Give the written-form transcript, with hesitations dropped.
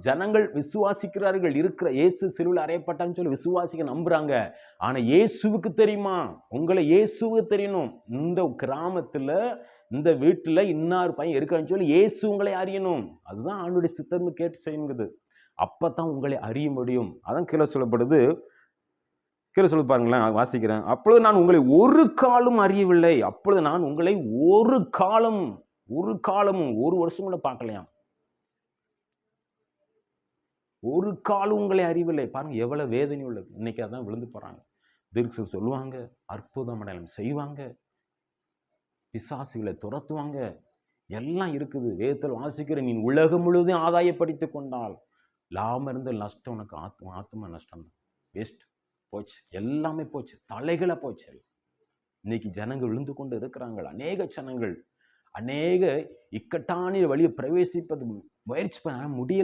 ஜனங்கள் விசுவாசிக்கிறார்கள், இருக்கிற இயேசு சிலுவையில் அறையப்பட்டான்னு சொல்லி விசுவாசிக்க நம்புறாங்க. ஆனா இயேசுவுக்கு தெரியுமா? உங்களை இயேசுவுக்கு தெரியணும். இந்த கிராமத்துல இந்த வீட்டுல இன்னார் பையன் இருக்கான்னு சொல்லி இயேசு உங்களை அறியணும். அதுதான் ஆண்டுடைய சித்தம்னு கேட்டு செய்யுங்குது. அப்பதான் உங்களை அறிய முடியும். அதான் கீழே சொல்லப்படுது. கீழே சொல்லி பாருங்களேன், வாசிக்கிறேன். அப்பொழுது நான் உங்களை ஒரு காலம் அறியவில்லை. அப்பொழுது நான் உங்களை ஒரு காலமும் ஒரு வருஷம் கூட பார்க்கலையாம். ஒரு காலம் உங்களை அறியவில்லை. பாருங்க எவ்வளவு வேதனை உள்ளது. இன்னைக்கு அதான் விழுந்து போறாங்க. தீர்க்க சொல்லுவாங்க, அற்புதம் செய்வாங்க, பிசாசுகளை துரத்துவாங்க, எல்லாம் இருக்குது. வேதத்தில் வாசிக்கிற நீ உலகம் முழுவதும் ஆதாயப்படுத்திக் கொண்டால் லாபம் இருந்த நஷ்டம் உனக்கு ஆத்மா நஷ்டம் தான். வேஸ்ட், போச்சு, எல்லாமே போச்சு, தலைகளை போச்சு. இன்னைக்கு ஜனங்கள் விழுந்து கொண்டு இருக்கிறாங்க. அநேக ஜனங்கள் அநேக இக்கட்டான வழியை பிரவேசிப்பது முயற்சி பண்ண முடியல.